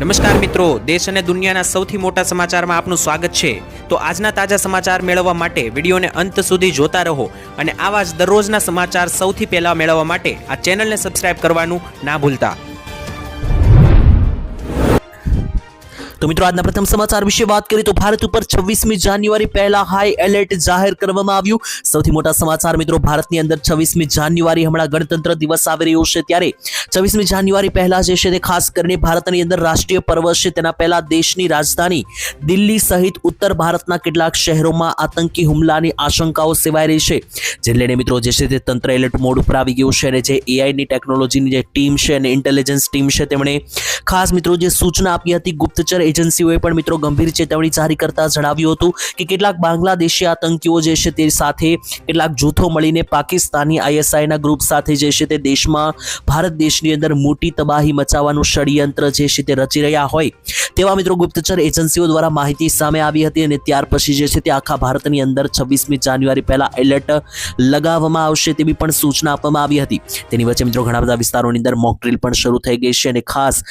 નમસ્કાર મિત્રો, દેશ અને દુનિયાના સૌથી મોટા સમાચારમાં આપનું સ્વાગત છે। તો આજના તાજા સમાચાર મેળવવા માટે વિડીયોને અંત સુધી જોતા રહો અને આવા જ દરરોજના સમાચાર સૌથી પહેલા મેળવવા માટે આ ચેનલને સબસ્ક્રાઇબ કરવાનું ના ભૂલતા। तो मित्रों आज प्रथम समाचार विषय बात करें तो भारत पर 26मी जान्युआरी पहला हाई एलर्ट जाहिर करवामां आव्युं। सौथी मोटा समाचार मित्रों भारतनी अंदर 26मी जान्युआरी हमणां गणतंत्र दिवस आवी रह्यो छे त्यारे 26मी जान्युआरी पहला जे छे ते खास करीने भारतनी अंदर राष्ट्रीय पर्व छे तेना पहला देशनी राजधानी दिल्ही सहित उत्तर भारतना केटलाक शहेरोमां आतंकी हुमलानी आशंकाओ सेवाई रही छे। जे लईने मित्रों जे छे ते तंत्र एलर्ट मोड पर आवी गयुं छे अने जे एआई नी टेक्नोलॉजीनी जे टीम छे अने इंटेलिजन्स टीम छे तेमणे खास मित्रों जे सूचना आपी हती गुप्तचर एजेंसीओए पण मित्रों गंभीर चेतवणी जारी करता जणाव्युं हतुं कि केटलाक बांग्लादेशी आतंकीओ जे छे ते साथे केटलाक जूथो मळीने पाकिस्तानी आईएसआई ना ग्रुप साथे जे छे ते देशमां भारत देशनी अंदर मोटी तबाही मचाववानुं षड्यंत्र जे छे ते रची रह्या होय तेवा मित्रों गुप्तचर एजेंसीओ द्वारा माहिती सामे आवी हती अने त्यार पछी जे छे ते आखा भारतनी अंदर 26मी जान्युआरी पहेला एलर्ट लगाववामां आवशे तेवी पण सूचना आपवामां आवी हती। तेनी वच्चे मित्रों घणा बधा विस्तारोनी अंदर मॉक ड्रिल पण शरू थई गई छे अने खास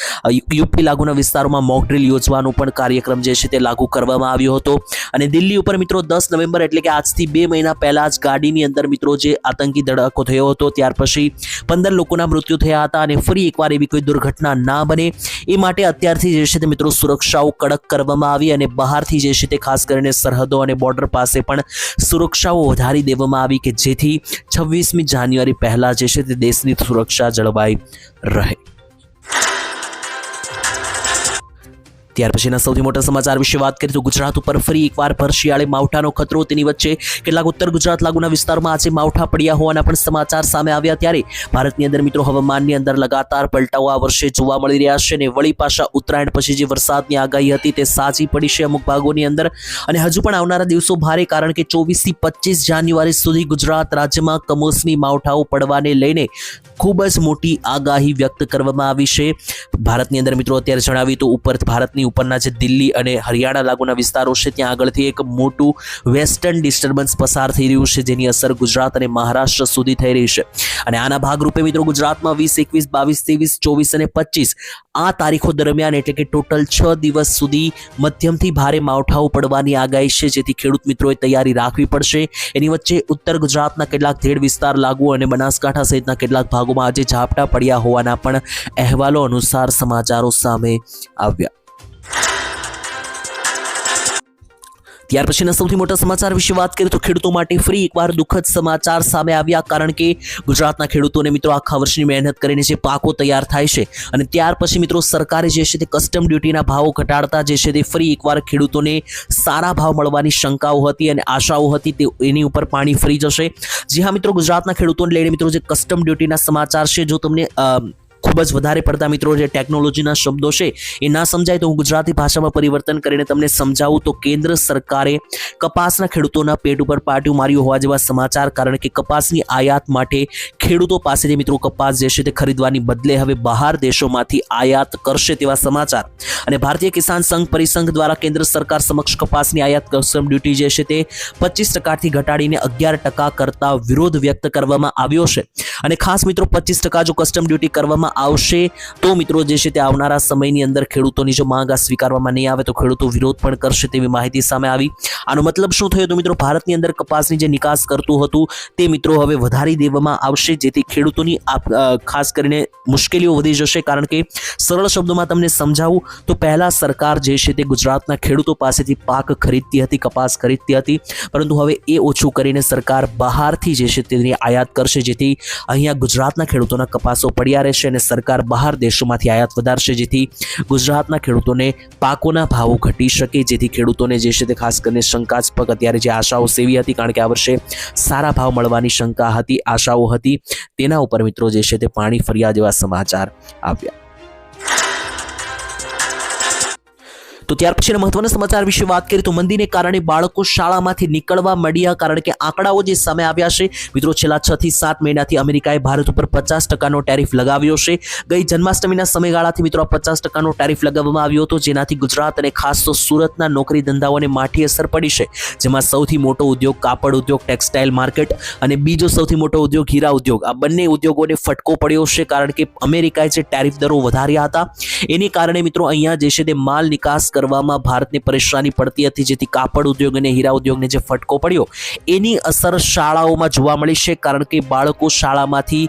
यूपी लागूना विस्तारोमां मॉक ड्रिल योजવાનો પણ કાર્યક્રમ જે છે તે લાગુ કરવામાં આવ્યો હતો અને દિલ્હી ઉપર મિત્રો 10 નવેમ્બર એટલે કે આજથી 2 મહિના પહેલા જ ગાડીની અંદર મિત્રો જે આતંકી ધડાકો થયો હતો ત્યાર પછી 15 લોકોના મૃત્યુ થયા હતા અને ફરી એકવાર એવી કોઈ દુર્ઘટના ના બને એ માટે અત્યારથી જે છે તે મિત્રો સુરક્ષાઓ કડક કરવામાં આવી અને બહારથી જે છે તે ખાસ કરીને સરહદો અને બોર્ડર પાસે પણ સુરક્ષાઓ વધારી દેવામાં આવી કે જેથી 26મી જાન્યુઆરી પહેલા જે છે તે દેશની સુરક્ષા જળવાઈ રહે। ત્યાર પછીના સૌથી મોટા સમાચાર વિશે વાત કરીએ તો ગુજરાત ઉપર ફરી એકવાર ભર શિયાળે માવઠાનો ખતરો તેની વચ્ચે કેટલાક ઉત્તર ગુજરાત લાગુના વિસ્તારમાં આજે માવઠા પડ્યા હોવાના પણ સમાચાર સામે આવ્યા ત્યારે ભારતની અંદર મિત્રો હવામાનની અંદર લગાતાર પલટાઓ આ વર્ષે જોવા મળી રહ્યા છે અને વળી પાછા ઉત્તરાયણ પછી જે વરસાદની આગાહી હતી તે સાચી પડી છે અમુક ભાગોની અંદર અને હજુ પણ આવનારા દિવસો ભારે કારણ કે 24 થી 25 જાન્યુઆરી સુધી ગુજરાત રાજ્યમાં કમોસમી માવઠાઓ પડવાને લઈને ખૂબ જ મોટી આગાહી વ્યક્ત કરવામાં આવી છે। ભારતની અંદર મિત્રો અત્યારે જણાવીએ તો ઉપર ભારતની ઉપરના જે દિલ્હી અને હરિયાણા લાગુના વિસ્તારો છે ત્યાં આગળથી એક મોટું વેસ્ટર્ન ડિસ્ટર્બન્સ પસાર થઈ રહ્યું છે જેની અસર ગુજરાત અને મહારાષ્ટ્ર સુધી થઈ રહી છે અને આના ભાગરૂપે મિત્રો ગુજરાતમાં 20, 21, 22, 23, 24 અને 25 આ તારીખો દરમિયાન એટલે કે ટોટલ 6 દિવસ સુધી મધ્યમથી ભારે માવઠાઓ પડવાની આગાહી છે જેથી ખેડૂત મિત્રોએ તૈયારી રાખવી પડશે। એની વચ્ચે ઉત્તર ગુજરાતના કેટલાક ધેડ વિસ્તાર લાગુ અને બનાસકાંઠા સહિતના કેટલાક ભાગોમાં આજે ઝાપટા પડ્યા હોવાના પણ અહેવાલો અનુસાર સમાચારો સામે આવ્યા। ત્યાર પછીના સૌથી મોટા સમાચાર વિશે વાત કરીએ તો ખેડૂતો માટે ફરી એકવાર દુઃખદ સમાચાર સામે આવ્યા કારણ કે ગુજરાતના ખેડૂતોને મિત્રો આખા વર્ષની મહેનત કરીને જે પાકો તૈયાર થાય છે અને ત્યાર પછી મિત્રો સરકારે જે છે તે કસ્ટમ ડ્યુટીના ભાવો ઘટાડતા જે છે તે ફરી એકવાર ખેડૂતોને સારા ભાવ મળવાની શંકાઓ હતી અને આશાઓ હતી તે એની ઉપર પાણી ફરી જશે। જી હા મિત્રો ગુજરાતના ખેડૂતોને લઈને મિત્રો જે કસ્ટમ ડ્યુટીના સમાચાર છે જો તમને ખૂબ જ વધારે પડતા મિત્રો જે ટેકનોલોજીના શબ્દો છે એ ના સમજાય તો હું ગુજરાતી ભાષામાં પરિવર્તન કરીને તમને સમજાવું તો કેન્દ્ર સરકારે કપાસના ખેડૂતોના પેટ ઉપર પાટિયું માર્યું હોવા જેવા સમાચાર કારણ કે કપાસની આયાત માટે ખેડૂતો પાસેથી મિત્રો કપાસ જે છે તે ખરીદવાની બદલે હવે બહાર દેશોમાંથી આયાત કરશે તેવા સમાચાર અને ભારતીય કિસાન સંઘ પરિસંઘ દ્વારા કેન્દ્ર સરકાર સમક્ષ કપાસની આયાત કસ્ટમ ડ્યુટી જે છે તે 25% ઘટાડીને 11% કરતા વિરોધ વ્યક્ત કરવામાં આવ્યો છે અને ખાસ મિત્રો 25% જો કસ્ટમ ડ્યુટી કરવામાં આવશે તો મિત્રો જે છે તે આવનારા સમયની અંદર ખેડૂતોની જો માંગ સ્વીકારવામાં નહીં આવે તો ખેડૂતો વિરોધ પણ કરશે તેવી માહિતી સામે આવી। આનો મતલબ શું થયો તો મિત્રો ભારતની અંદર કપાસની જે નિકાસ કરતું હતું તે મિત્રો હવે વધારી દેવામાં આવશે જેથી ખેડૂતોની ખાસ કરીને મુશ્કેલીઓ વધી જશે કારણ કે સરળ શબ્દોમાં તમને સમજાવું તો પહેલા સરકાર જે છે તે ગુજરાતના ખેડૂતો પાસેથી પાક ખરીદતી હતી કપાસ ખરીદતી હતી પરંતુ હવે એ ઓછું કરીને સરકાર બહારથી જે છે તેની આયાત કરશે જેથી અહીંયા ગુજરાતના ખેડૂતોના કપાસો પડ્યા રહેશે અને સરકાર બહાર દેશોમાંથી આયાત વધારશે જેથી ગુજરાતના ખેડૂતોને પાકોના ભાવો ઘટી શકે જેથી ખેડૂતોને જે છે તે ખાસ કરીને શંકાસ્પદ અત્યારે જે આશાઓ સેવી હતી કારણ કે આ વર્ષે સારા ભાવ મળવાની શંકા હતી આશાઓ હતી તેના ઉપર મિત્રો જે છે તે પાણી ફર્યા જેવા સમાચાર આવ્યા। તો ત્યાર પછીના મહત્વના સમાચાર વિશે વાત કરીએ તો મંદીને કારણે બાળકો શાળામાંથી નીકળવા માંડ્યા, કારણ કે આંકડાઓ જે સામે આવ્યા છે મિત્રો, છેલ્લા 6 થી 7 મહિનાથી અમેરિકાએ ભારત ઉપર 50% ટેરિફ લગાવ્યો છે. ગઈ જન્માષ્ટમીના સમયગાળાથી મિત્રો 50% ટેરિફ લગાવવામાં આવ્યો હતો, જેનાથી ગુજરાત અને ખાસ તો સુરતના નોકરી ધંધાઓને માઠી અસર પડી છે. જેમાં સૌથી મોટો ઉદ્યોગ કાપડ ઉદ્યોગ, ટેક્સટાઇલ માર્કેટ અને બીજો સૌથી મોટો ઉદ્યોગ હીરા ઉદ્યોગ, આ બંને ઉદ્યોગોને ફટકો પડ્યો છે, કારણ કે અમેરિકાએ જે ટેરિફ દરો વધાર્યા હતા એની કારણે મિત્રો અહીંયા જે છે તે માલ નિકાસ કરવામાં ભારતને પરેશાની પડતી હતી, જેથી કાપડ ઉદ્યોગ અને હીરા ઉદ્યોગને જે ફટકો પડ્યો એની અસર શાળાઓમાં જોવા મળી છે, કારણ કે બાળકો શાળામાંથી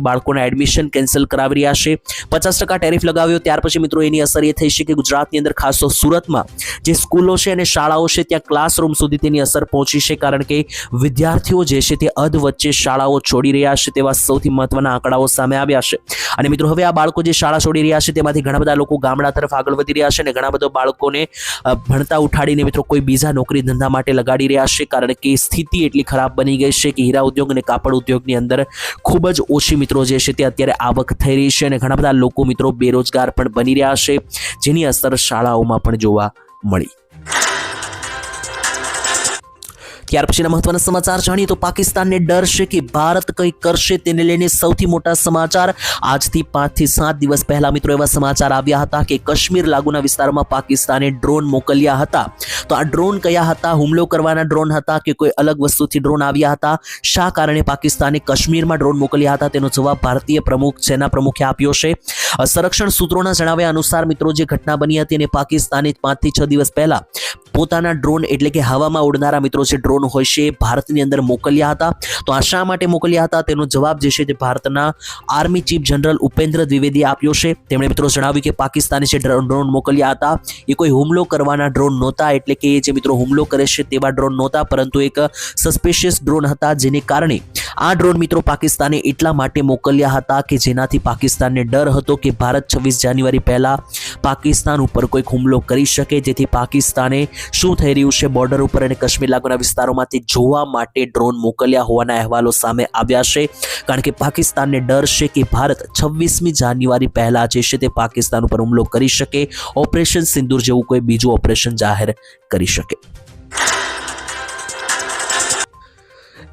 બાળકોના એડમિશન કેન્સલ કરાવી રહ્યા છે. 50% ટેરિફ લગાવ્યો ત્યાર પછી મિત્રો એની અસર એ થઈ છે કે ગુજરાતની અંદર ખાસ તો સુરતમાં જે સ્કૂલો છે અને શાળાઓ છે ત્યાં ક્લાસરૂમ સુધી તેની અસર પહોંચી છે, કારણ કે વિદ્યાર્થીઓ જે છે તે અધ વચ્ચે શાળાઓ છોડી રહ્યા છે તેવા સૌથી મહત્વના આંકડાઓ સામે આવ્યા છે. અને મિત્રો હવે આ બાળકો જે શાળા છોડી રહ્યા છે તેમાંથી ઘણા બધા લોકો ગામડા તરફ આગળ વધી રહ્યા છે અને ઘણા બધા બાળકોને ભણતા ઉઠાડીને મિત્રો કોઈ બીજા નોકરી ધંધા માટે લગાડી રહ્યા છે, કારણ કે સ્થિતિ એટલી ખરાબ બની ગઈ છે કે હીરા ઉદ્યોગ અને કાપડ ઉદ્યોગની અંદર ખૂબ જ ઓછી મિત્રો જે છે તે અત્યારે આવક થઈ રહી છે અને ઘણા બધા લોકો મિત્રો બેરોજગાર પણ બની રહ્યા છે, જેની અસર શાળાઓમાં પણ જોવા મળી. ત્યાર પછીના મહત્વના સમાચાર જાણીએ તો પાકિસ્તાનને ડર છે કે ભારત કંઈ કરશે, તેને લઈને સૌથી મોટા સમાચાર. આજથી 5 થી 7 દિવસ પહેલા મિત્રો એવા સમાચાર આવ્યા હતા કે કાશ્મીર લાગુના વિસ્તારમાં પાકિસ્તાને ડ્રોન મોકલ્યા હતા. તો આ ડ્રોન કયા હતા? હુમલો કરવાના ડ્રોન હતા કે કોઈ અલગ વસ્તુથી ડ્રોન આવ્યા હતા? શા કારણે પાકિસ્તાને કાશ્મીરમાં ડ્રોન મોકલ્યા હતા તેનો જવાબ ભારતીય સેના પ્રમુખે આપ્યો છે. સંરક્ષણ સૂત્રોના જણાવ્યા અનુસાર મિત્રો જે ઘટના બની હતી અને પાકિસ્તાને 5 થી 6 દિવસ પહેલા પોતાના ડ્રોન એટલે કે હવામાં ઉડનારા મિત્રો જે ડ્રોન હોય છે ભારતની અંદર મોકલ્યા હતા. તો આ શા માટે મોકલ્યા હતા તેનો જવાબ જે છે તે ભારતના આર્મી ચીફ જનરલ ઉપેન્દ્ર દ્વિવેદીએ આપ્યો છે. તેમણે મિત્રો જણાવ્યું કે પાકિસ્તાને જે ડ્રોન મોકલ્યા હતા એ કોઈ હુમલો કરવાના ડ્રોન નહોતા, એટલે કે જે મિત્રો હુમલો કરે છે તેવા ડ્રોન નહોતા, પરંતુ એક સસ્પિશિયસ ડ્રોન હતા, જેને કારણે આ ડ્રોન મિત્રો પાકિસ્તાને એટલા માટે મોકલ્યા હતા કે જેનાથી પાકિસ્તાનને ડર હતો કે ભારત 26 જાન્યુઆરી પહેલા પાકિસ્તાન ઉપર કોઈક હુમલો કરી શકે, જેથી પાકિસ્તાને શું થઈ રહ્યું છે બોર્ડર ઉપર અને કાશ્મીર લાગુના વિસ્તારોમાંથી જોવા માટે ડ્રોન મોકલ્યા હોવાના અહેવાલો સામે આવ્યા છે, કારણ કે પાકિસ્તાનને ડર છે કે ભારત 26મી જાન્યુઆરી પહેલા જે છે તે પાકિસ્તાન ઉપર હુમલો કરી શકે, ઓપરેશન સિંદૂર જેવું કોઈ બીજું ઓપરેશન જાહેર કરી શકે.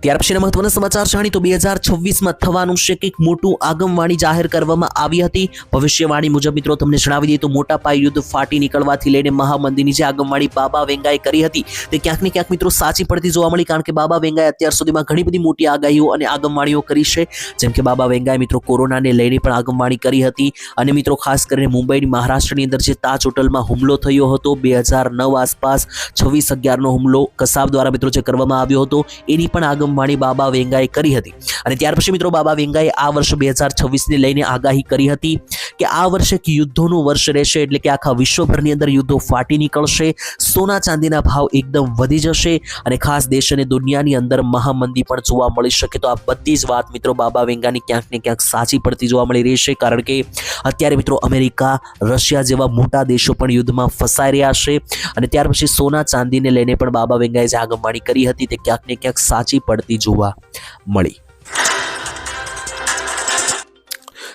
ત્યાર પછીના મહત્વના સમાચાર જાણી તો 2026માં થવાનું છે કંઈક મોટું, આગમવાણી જાહેર કરવામાં આવી હતી. ભવિષ્યવાણી મુજબ મિત્રો તમને જણાવી દઈએ તો મોટા પાયે યુદ્ધ ફાટી નીકળવાથી લઈને મહામંદીની જે આગમવાણી બાબા વેંગાએ કરી હતી તે ક્યાંક ને ક્યાંક મિત્રો સાચી પડતી જોવા મળી, કારણ કે બાબા વેંગાએ અત્યાર સુધીમાં ઘણી બધી મોટી આગાહીઓ અને આગમવાણીઓ કરી છે. જેમ કે બાબા વેંગાએ મિત્રો કોરોનાને લઈને પણ આગમવાણી કરી હતી અને મિત્રો ખાસ કરીને મુંબઈની મહારાષ્ટ્રની અંદર જે તાજ હોટલમાં હુમલો થયો હતો 2009 આસપાસ 26/11નો હુમલો કસાબ દ્વારા મિત્રો જે કરવામાં આવ્યો હતો એની પણ વાણી બાબા વેંગાએ કરી હતી. અને ત્યાર પછી મિત્રો બાબા વેંગાએ આ વર્ષ 2026ને લઈને આગાહી કરી હતી કે આ વર્ષે યુદ્ધોનું વર્ષ રહેશે, એટલે કે આખા વિશ્વભરની અંદર યુદ્ધો ફાટી નીકળશે, સોના ચાંદીના ભાવ એકદમ વધી જશે અને ખાસ દેશ અને દુનિયાની અંદર મહામંદી પણ જોવા મળી શકે. તો આ બધી જ વાત મિત્રો બાબા વેંગાની ક્યાંક ને ક્યાંક સાચી પડતી જોવા મળી રહી છે, કારણ કે અત્યારે મિત્રો અમેરિકા, રશિયા જેવા મોટા દેશો પણ યુદ્ધમાં ફસાઈ રહ્યા છે અને ત્યાર પછી સોના ચાંદીને લઈને પણ બાબા વેંગાએ જે આગમવાણી કરી હતી તે ક્યાંક ને ક્યાંક સાચી પડતી જોવા મળી.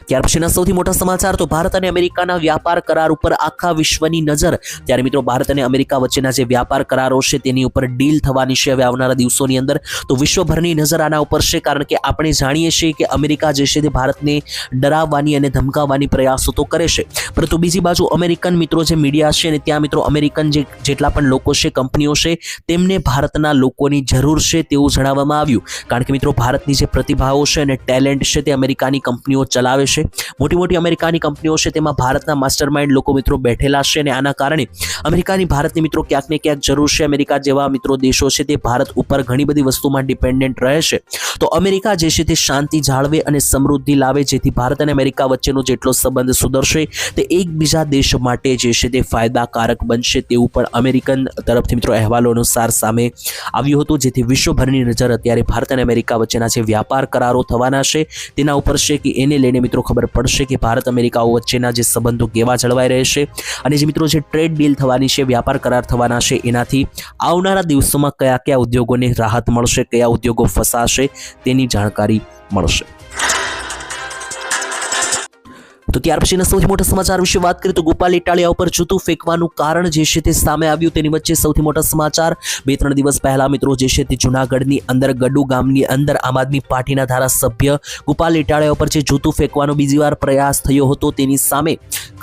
ત્યાર પછીના સૌથી મોટા સમાચાર તો ભારત અને અમેરિકાના વ્યાપાર કરાર ઉપર આખા વિશ્વની નજર. ત્યારે મિત્રો ભારત અને અમેરિકા વચ્ચેના જે વ્યાપાર કરારો છે તેની ઉપર ડીલ થવાની છે હવે આવનારા દિવસોની અંદર. તો વિશ્વભરની નજર આના ઉપર છે, કારણ કે આપણે જાણીએ છીએ કે અમેરિકા જે છે તે ભારતને ડરાવવાની અને ધમકાવવાની પ્રયાસો તો કરે છે, પરંતુ બીજી બાજુ અમેરિકન મિત્રો જે મીડિયા છે અને ત્યાં મિત્રો અમેરિકન જેટલા પણ લોકો છે, કંપનીઓ છે, તેમને ભારતના લોકોની જરૂર છે તેવું જણાવવામાં આવ્યું, કારણ કે મિત્રો ભારતની જે પ્રતિભાઓ છે અને ટેલેન્ટ છે તે અમેરિકાની કંપનીઓ ચલાવે છે. મોટી મોટી અમેરિકાની કંપનીઓ છે તેમાં ભારતના માસ્ટરમાઇન્ડ લોકો મિત્રો બેઠેલા છે અને આના કારણે અમેરિકાની ભારતની મિત્રો ક્યાંક ને ક્યાંક જરૂર છે. અમેરિકા જેવા મિત્રો દેશો છે તે ભારત ઉપર ઘણી બધી વસ્તુમાં ડિપેન્ડન્ટ રહે છે, તો અમેરિકા જે છે તે શાંતિ જાળવે અને સમૃદ્ધિ લાવે, જેથી ભારત અને અમેરિકા વચ્ચેનો જેટલો સંબંધ સુધરશે તે એકબીજા દેશ માટે જે છે તે ફાયદાકારક બનશે તેવું પણ અમેરિકન તરફથી મિત્રો અહેવાલો અનુસાર સામે આવ્યું હતું, જેથી વિશ્વભરની નજર અત્યારે ભારત અને અમેરિકા વચ્ચેના જે વ્યાપાર કરારો થવાના છે તેના ઉપર છે કે એને લઈને મિત્રો ખબર પડશે કે ભારત અમેરિકાઓ વચ્ચેના જે સંબંધો કેવા જળવાઈ રહેશે અને જે મિત્રો જે ટ્રેડ ડીલ થવાની છે, વ્યાપાર કરાર થવાના છે, એનાથી આવનારા દિવસોમાં કયા કયા ઉદ્યોગોને રાહત મળશે, કયા ઉદ્યોગો ફસાશે તેની જાણકારી મળશે. તો ત્યાર પછીના સૌથી મોટા સમાચાર વિશે વાત કરીએ તો ગોપાલ ઇટાલિયા ઉપર જૂતું ફેંકવાનું કારણ જે છે તે સામે આવ્યું. તેની વચ્ચે સૌથી મોટા સમાચાર 2-3 દિવસ પહેલા મિત્રો જે છે તે જૂનાગઢની અંદર ગડુ ગામની અંદર આમ આદમી પાર્ટીના ધારાસભ્ય ગોપાલ ઇટાલિયા ઉપર જે જૂતું ફેંકવાનો બીજી વાર પ્રયાસ થયો હતો તેની સામે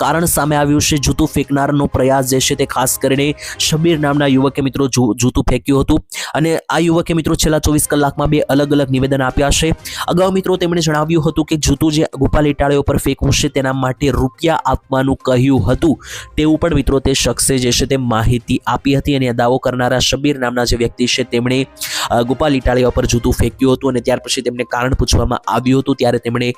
કારણ સામે આવ્યું છે. જૂતું ફેંકનારનો પ્રયાસ જે છે તે ખાસ કરીને શબીર નામના યુવકે મિત્રો જૂતું ફેંક્યું હતું અને આ યુવકે મિત્રો છેલ્લા 24 કલાકમાં 2 અલગ અલગ નિવેદન આપ્યા છે. અગાઉ મિત્રો તેમણે જણાવ્યું હતું કે જૂતું જે ગોપાલ ઇટાલિયા ઉપર ફેંકવું છે તેના માટે રૂપિયા આપવાનું કહ્યું હતું તેવું પણ મિત્રો તે શખ્સે જે છે તે માહિતી આપી હતી અને દાવો કરનારા શબીર નામના જે વ્યક્તિ છે તેમણે ગોપાલ ઇટાલિયા ઉપર જૂતું ફેંક્યું હતું અને ત્યાર પછી તેમને કારણ પૂછવામાં આવ્યું હતું ત્યારે તેમણે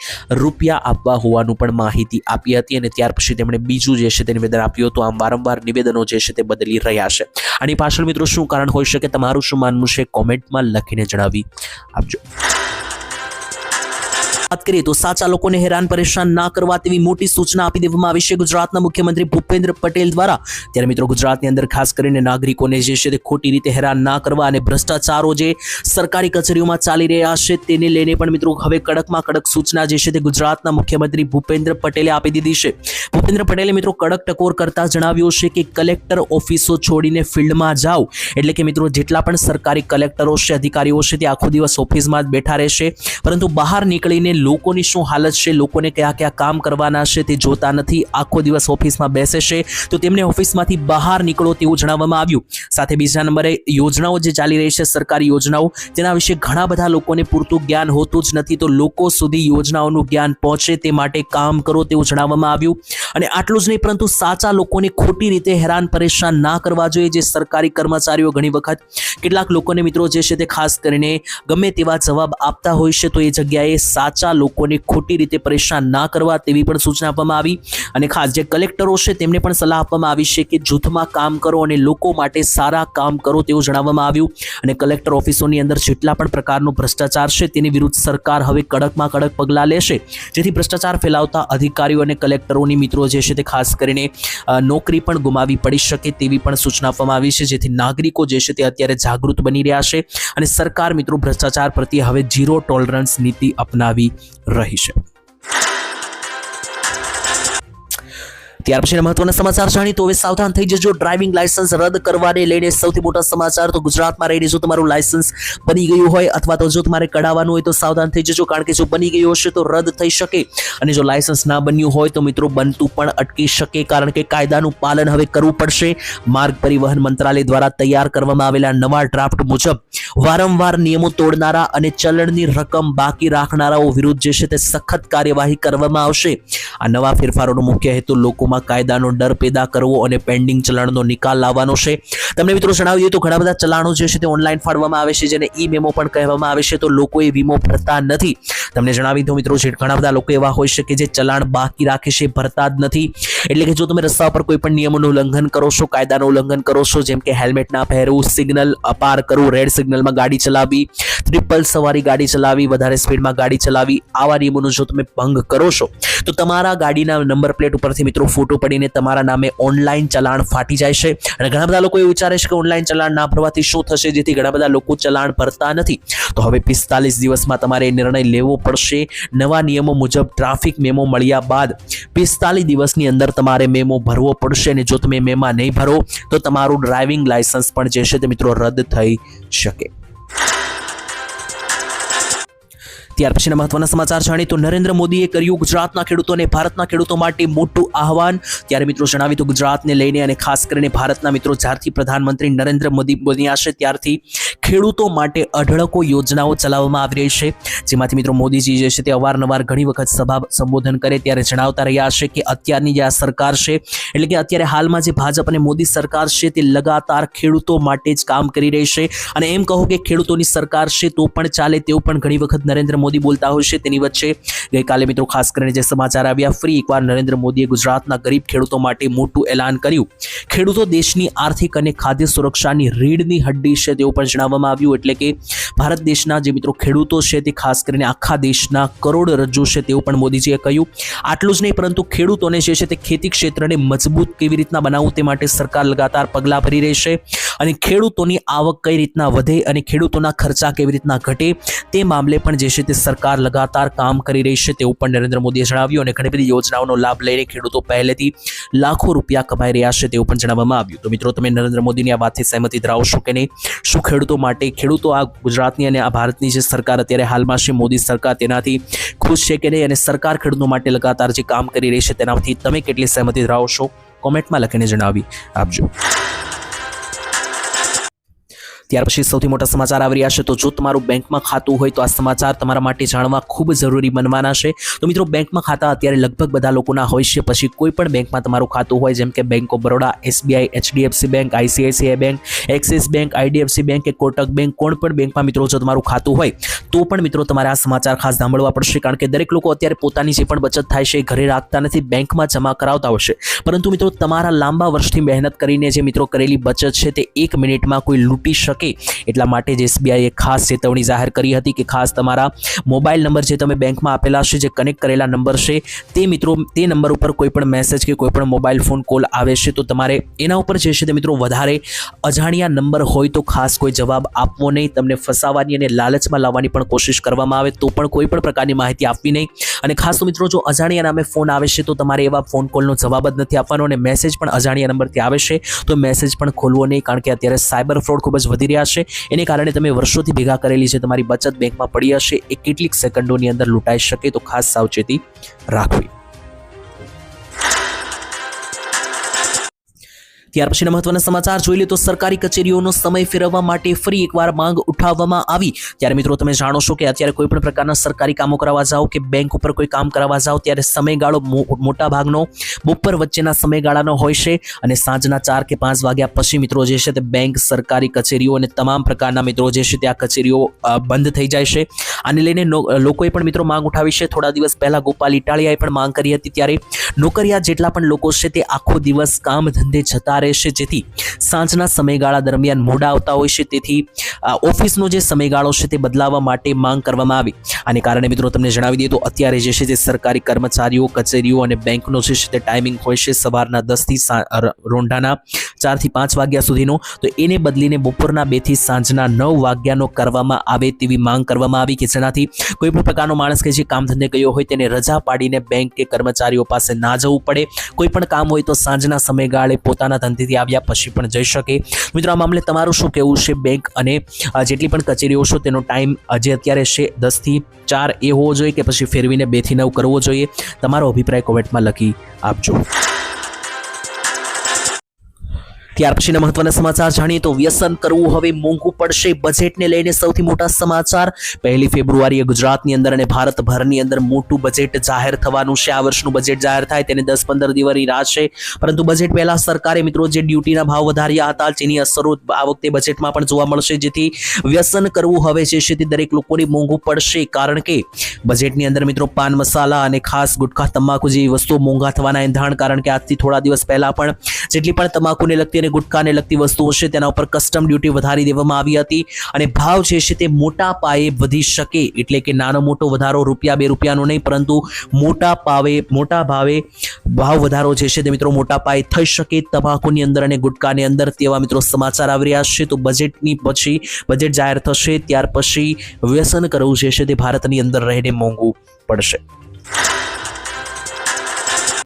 રૂપિયા આપવા હોવાનું પણ માહિતી આપી હતી અને ત્યાર પછી તેમણે બીજું જે છે તે નિવેદન આપ્યું હતું. આમ વારંવાર નિવેદનો જે છે તે બદલી રહ્યા છે. આની પાછળ મિત્રો શું કારણ હોઈ શકે, તમારું શું માનવું છે, કોમેન્ટમાં લખીને જણાવી આપજો. વાત કરીએ તો સાચા લોકોને હેરાન પરેશાન ના કરવા તેવી મોટી સૂચના આપી દેવામાં આવી છે ગુજરાતના મુખ્યમંત્રી ભૂપેન્દ્ર પટેલ દ્વારા. ત્યારે મિત્રો ગુજરાતની અંદર ખાસ કરીને નાગરિકોને જે છે તે ખોટી રીતે હેરાન ના કરવા અને ભ્રષ્ટાચારો જે સરકારી કચેરીઓમાં ચાલી રહ્યા છે તેને લઈને પણ મિત્રો હવે કડકમાં કડક સૂચના જે છે તે ગુજરાતના મુખ્યમંત્રી ભૂપેન્દ્ર પટેલે આપી દીધી છે. ભૂપેન્દ્ર પટેલે મિત્રો કડક ટકોર કરતા જણાવ્યું છે કે કલેક્ટર ઓફિસો છોડીને ફિલ્ડમાં જાઓ. એટલે કે મિત્રો જેટલા પણ સરકારી કલેક્ટરો છે, અધિકારીઓ છે તે આખો દિવસ ઓફિસમાં જ બેઠા રહેશે પરંતુ બહાર નીકળીને લોકોની શું હાલત છે, લોકોને કયા કયા કામ કરવાના છે તે જોતા નથી, આખો દિવસ ઓફિસમાં બેસે છે. તો તેમને ઓફિસમાંથી બહાર નીકળો તેવું જણાવવામાં આવ્યું. સાથે બીજા નંબરે યોજનાઓ જે ચાલી રહી છે, સરકારી યોજનાઓ, તેના વિશે ઘણા બધા લોકોને પૂરતું જ્ઞાન હોતું જ નથી. તો લોકો સુધી યોજનાઓનું જ્ઞાન પહોંચે તે માટે કામ કરો તેવું જણાવવામાં આવ્યું. અને આટલું જ નહીં પરંતુ સાચા લોકોને ખોટી રીતે હેરાન પરેશાન ના કરવા જોઈએ. જે સરકારી કર્મચારીઓ ઘણી વખત કેટલાક લોકોને મિત્રો જે છે તે ખાસ કરીને ગમે તેવા જવાબ આપતા હોય છે તો એ જગ્યાએ સાચા લોકોને ખોટી રીતે પરેશાન ના કરવા તેવી પણ સૂચના આપવામાં આવી. અને ખાસ જે કલેક્ટરો છે તેમને પણ સલાહ આપવામાં આવી છે કે જૂથમાં કામ કરો અને લોકો માટે સારા કામ કરો તેવું જણાવવામાં આવ્યું. અને કલેક્ટર ઓફિસોની અંદર જેટલા પણ પ્રકારનો ભ્રષ્ટાચાર છે તેની વિરુદ્ધ સરકાર હવે કડકમાં કડક પગલાં લેશે જેથી ભ્રષ્ટાચાર ફેલાવતા અધિકારીઓ અને કલેક્ટરોની મિત્રો જે છે તે ખાસ કરીને નોકરી પણ ગુમાવી પડી શકે તેવી પણ સૂચના આપવામાં આવી છે. જેથી નાગરિકો જે છે તે અત્યારે જાગૃત બની રહ્યા છે અને સરકાર મિત્રો ભ્રષ્ટાચાર પ્રત્યે હવે 0 ટોલરન્સ નીતિ અપનાવી રહી છે. ત્યાર પછીના મહત્વના સમાચાર જાણીએ તો હવે સાવધાન થઈ જજો. ડ્રાઇવિંગ લાયસન્સ રદ કરવાને લઈને સૌથી મોટા સમાચાર. તો ગુજરાતમાં રહીને જો તમારું લાયસન્સ બની ગયું હોય અથવા તો જો તમારે કઢાવવાનું હોય તો સાવધાન થઈ જજો કારણ કે જો બની ગયું હશે તો રદ થઈ શકે અને જો લાયસન્સ ના બન્યું હોય તો મિત્રો બનતું પણ અટકી શકે કારણ કે કાયદાનું પાલન હવે કરવું પડશે. માર્ગ પરિવહન મંત્રાલય દ્વારા તૈયાર કરવામાં આવેલા નવા ડ્રાફ્ટ મુજબ વારંવાર નિયમો તોડનારા અને ચલણની રકમ બાકી રાખનારાઓ વિરુદ્ધ જે છે તે સખત કાર્યવાહી કરવામાં આવશે. આ નવા ફેરફારોનો મુખ્ય હેતુ લોકોમાં કાયદાનો ડર પેદા કરવો અને પેન્ડિંગ ચલણનો નિકાલ લાવવાનો છે. તમને મિત્રો જણાવી દઈએ તો ઘણા બધા ચલાણો જે છે તે ઓનલાઈન ફાળવામાં આવે છે જેને ઈ મેમો પણ કહેવામાં આવે છે. તો લોકો એ વીમો ભરતા નથી. તમને જણાવી દઉં મિત્રો ઘણા બધા લોકો એવા હોય છે કે જે ચલાણ બાકી રાખે છે, ભરતા જ નથી. એટલે કે જો તમે રસ્તા પર કોઈ પણ નિયમોનું ઉલ્લંઘન કરો છો, કાયદાનું ઉલ્લંઘન કરો છો, જેમ કે હેલ્મેટ ના પહેરવું, સિગ્નલ અપાર કરવું, રેડ સિગ્નલમાં ગાડી ચલાવવી, ટ્રિપલ સવારી ગાડી ચલાવવી, વધારે સ્પીડમાં ગાડી ચલાવવી, આવા નિયમોનો જો તમે ભંગ કરો છો તો તમારા ગાડીના નંબર પ્લેટ ઉપરથી મિત્રો ફોટો પડીને તમારા નામે ઓનલાઈન ચલાણ ફાટી જાય છે. અને ઘણા બધા લોકો એવું વિચારે છે કે ઓનલાઈન ચલાણ ના ભરવાથી શું થશે, જેથી ઘણા બધા લોકો ચલાણ ભરતા નથી. તો હવે 45 દિવસમાં તમારે નિર્ણય લેવો પડશે. નવા નિયમો મુજબ ટ્રાફિક મેમો મળ્યા બાદ 45 દિવસની અંદર તમારે મેમો ભરવો પડશે અને જો તમે મેમા નહીં ભરો તો તમારું ડ્રાઇવિંગ લાયસન્સ પણ જે છે તે મિત્રો રદ થઈ શકે. ત્યાર પછીના મહત્વના સમાચાર જાણીએ તો નરેન્દ્ર મોદીએ કર્યું ગુજરાતના ખેડૂતોને ભારતના ખેડૂતો માટે મોટું આહવાન. ત્યારે મિત્રો જણાવી તો ગુજરાતને લઈને અને ખાસ કરીને ભારતના મિત્રો જ્યારથી પ્રધાનમંત્રી નરેન્દ્ર મોદી બન્યા છે ત્યારથી ખેડૂતો માટે અઢળકો યોજનાઓ ચલાવવામાં આવી રહી છે. જેમાંથી મિત્રો મોદીજી જે છે તે અવારનવાર ઘણી વખત સભા સંબોધન કરે ત્યારે જણાવતા રહ્યા છે કે અત્યારની જે આ સરકાર છે એટલે કે અત્યારે હાલમાં જે ભાજપ અને મોદી સરકાર છે તે લગાતાર ખેડૂતો માટે જ કામ કરી રહી છે. અને એમ કહો કે ખેડૂતોની સરકાર છે તો પણ ચાલે તેવું પણ ઘણી વખત નરેન્દ્ર મોદી બોલતા હોય છે. તેની વચ્ચે ગઈકાલે મિત્રો ખાસ કરીને જે સમાચાર આવ્યા, ફરી એકવાર નરેન્દ્ર મોદીએ ગુજરાતના ગરીબ ખેડૂતો માટે મોટું એલાન કર્યું. ખેડૂતો દેશની આર્થિક અને ખાદ્ય સુરક્ષાની રીઢની હડ્ડી છે તેવું પણ જણાવવામાં આવ્યું. એટલે કે ભારત દેશના જે મિત્રો ખેડૂતો છે તે ખાસ કરીને આખા દેશના કરોડરજ્જુ છે તેવું પણ મોદીજીએ કહ્યું. આટલું જ નહીં પરંતુ ખેડૂતોને જે છે તે ખેતી ક્ષેત્રને મજબૂત કેવી રીતના બનાવવું તે માટે સરકાર લગાતાર પગલાં ભરી રહી છે અને ખેડૂતોની આવક કઈ રીતના વધે અને ખેડૂતોના ખર્ચા કેવી રીતના ઘટે તે મામલે પણ જે છે તે તે સરકાર લગાતાર કામ કરી રહી છે તેવું પણ નરેન્દ્ર મોદીએ જણાવ્યું અને ઘણી બધી યોજનાઓનો લાભ લઈને ખેડૂતો પહેલેથી લાખો રૂપિયા કમાઈ રહ્યા છે તેવું પણ જણાવવામાં આવ્યું. તો મિત્રો, તમે નરેન્દ્ર મોદીની આ વાતથી સહેમતી ધરાવશો કે નહીં? શું ખેડૂતો આ ગુજરાતની અને આ ભારતની જે સરકાર અત્યારે હાલમાં છે મોદી સરકાર, તેનાથી ખુશ છે કે નહીં? અને સરકાર ખેડૂતો માટે લગાતાર જે કામ કરી રહી છે તેનાથી તમે કેટલી સહેમતી ધરાવશો? કોમેન્ટમાં લખીને જણાવી આપજો. ત્યાર પછી સૌથી મોટા સમાચાર આવી રહ્યા છે. તો જો તમારું બેંકમાં ખાતું હોય તો આ સમાચાર તમારા માટે જાણવા ખૂબ જરૂરી બનવાના છે. તો મિત્રો, બેંકમાં ખાતા અત્યારે લગભગ બધા લોકોના હોય છે. પછી કોઈ પણ બેંકમાં તમારું ખાતું હોય, જેમ કે bank of Baroda, SBI, HDFC bank, ICICI bank, axis bank, IDFC bank કે કોટક બેંક, કોઈ પણ બેંકમાં મિત્રો જો તમારું ખાતું હોય તો પણ મિત્રો તમારે આ સમાચાર ખાસ સાંભળવા પડશે. કારણ કે દરેક લોકો અત્યારે પોતાની જે પણ બચત થાય છે એ ઘરે રાખતા નથી, બેંકમાં જમા કરાવતા હોય છે. પરંતુ મિત્રો, તમારા લાંબા વર્ષથી મહેનત કરીને જે મિત્રો કરેલી બચત છે તે 1 મિનિટમાં કોઈ લૂંટી શકે એટલા માટે જ SBI એ ખાસ ચેતવણી જાહેર કરી હતી કે ખાસ તમારા મોબાઈલ નંબર જે તમે બેંકમાં આપેલા છે, જે કનેક્ટ કરેલા નંબર છે, તે મિત્રો તે નંબર ઉપર કોઈ પણ મેસેજ કે કોઈ પણ મોબાઈલ ફોન કોલ આવે છે તો તમારે એના ઉપર જે છે તે મિત્રો વધારે અજાણ્યા નંબર હોય તો ખાસ કોઈ જવાબ આપવો નહીં. તમને ફસાવવાની અને લાલચમાં લાવવાની પણ કોશિશ કરવામાં આવે તો પણ કોઈ પણ પ્રકારની માહિતી આપવી નહીં. અને ખાસ તો મિત્રો, જો અજાણ્યા નામે ફોન આવે છે તો તમારે એવા ફોન કોલનો જવાબ જ નથી આપવાનો. અને મેસેજ પણ અજાણ્યા નંબરથી આવે છે તો મેસેજ પણ ખોલવો નહીં. કારણ કે અત્યારે સાયબર ફ્રોડ ખૂબ જ વધી રહ્યા છે. એને કારણે તમે વર્ષોથી ભેગા કરેલી છે તમારી બચત બેંકમાં પડી હશે, એ કેટલીક સેકન્ડોની અંદર લૂંટાઈ શકે. તો ખાસ સાવચેતી રાખવી. ત્યાર પછીના મહત્વના સમાચાર જોઈ લે તો સરકારી કચેરીઓનો સમય ફેરવવા માટે ફરી એકવાર માંગ ઉઠાવવામાં આવી. ત્યારે મિત્રો, તમે જાણો છો કે અત્યારે કોઈ પણ પ્રકારના સરકારી કામો કરાવવા જાઓ કે બેંક ઉપર કોઈ કામ કરાવવા જાઓ ત્યારે સમયગાળો મોટા ભાગનો બપોર વચ્ચેના સમયગાળાનો હોય છે. અને સાંજના 4 કે 5 વાગ્યા પછી મિત્રો જે છે તે બેંક, સરકારી કચેરીઓ અને તમામ પ્રકારના મિત્રો જે છે તે આ કચેરીઓ બંધ થઈ જાય છે. આને લઈને લોકોએ પણ મિત્રો માંગ ઉઠાવી છે. થોડા દિવસ પહેલા ગોપાલ ઇટાલિયાએ પણ માંગ કરી હતી. ત્યારે નોકરિયાત જેટલા પણ લોકો છે તે આખો દિવસ કામ ધંધે જતા રહેશે, જેથી સાંજના સમયગાળા દરમિયાન મોડા આવતા હોય છે. તેથી ઓફિસનો જે સમયગાળો છે તે બદલાવવા માટે માંગ કરવામાં આવી. આને કારણે મિત્રો તમને જણાવી દઈએ તો અત્યારે જે છે તે સરકારી કર્મચારીઓ, કચેરીઓ અને બેંકનો જે છે તે ટાઈમિંગ હોય છે સવારના 10 થી રોંઢાના 4 થી 5 વાગ્યા સુધીનો. તો એને બદલીને બપોરના 2 થી સાંજના 9 વાગ્યાનો કરવામાં આવે તેવી માંગ કરવામાં આવી કે જેનાથી કોઈ પણ પ્રકારનો માણસ કે જે કામ ધંધે ગયો હોય તેને રજા પાડીને બેંક કે કર્મચારીઓ પાસે ના જવું પડે. કોઈ પણ કામ હોય તો સાંજના સમયગાળે પોતાના ધંધેથી આવ્યા પછી પણ જઈ શકે. મિત્રો, આ મામલે તમારું શું કહેવું છે? બેંક અને જેટલી પણ કચેરીઓ છે તેનો ટાઈમ જે અત્યારે છે 10 થી 4 એ હોવો જોઈએ કે પછી ફેરવીને 2 થી 9 કરવો જોઈએ? તમારો અભિપ્રાય કોમેન્ટમાં લખી આપજો. ત્યાર પછીના મહત્વના સમાચાર જાણીએ તો વ્યસન કરવું હવે મોંઘું પડશે. બજેટને લઈને સૌથી મોટા સમાચાર. 1 ફેબ્રુઆરીએ ગુજરાતની અંદર અને ભારતભરની અંદર મોટું બજેટ જાહેર થવાનું છે. આ વર્ષનું બજેટ જાહેર થાય તેને 10-15 દિવસની રાહ છે. પરંતુ બજેટ પહેલા સરકારે મિત્રો જે ડ્યુટીના ભાવ વધાર્યા હતા જેની અસરો આ વખતે બજેટમાં પણ જોવા મળશે. જેથી વ્યસન કરવું હવે જે છે તે દરેક લોકોને મોંઘું પડશે. કારણ કે બજેટની અંદર મિત્રો પાન મસાલા અને ખાસ ગુટખા, તમાકુ જેવી વસ્તુઓ મોંઘા થવાના એંધાણ. કારણ કે આજથી થોડા દિવસ પહેલા પણ જેટલી પણ તમાકુને લગતી અને ગુટખાને લગતી વસ્તુઓ છે તેના ઉપર કસ્ટમ ડ્યુટી વધારી દેવામાં આવી હતી. અને ભાવ જે છે તે મોટા પાયે વધી શકે. એટલે કે નાનો મોટો વધારો ₹2-2 નહીં, પરંતુ મોટા ભાવે ભાવ વધારો જે છે તે મિત્રો મોટા પાયે થઈ શકે તમાકુની અંદર અને ગુટખાની અંદર, તેવા મિત્રો સમાચાર આવી રહ્યા છે. તો બજેટની પછી બજેટ જાહેર થશે ત્યાર પછી વ્યસન કરવું જે છે તે ભારતની અંદર રહીને મોંઘું પડશે.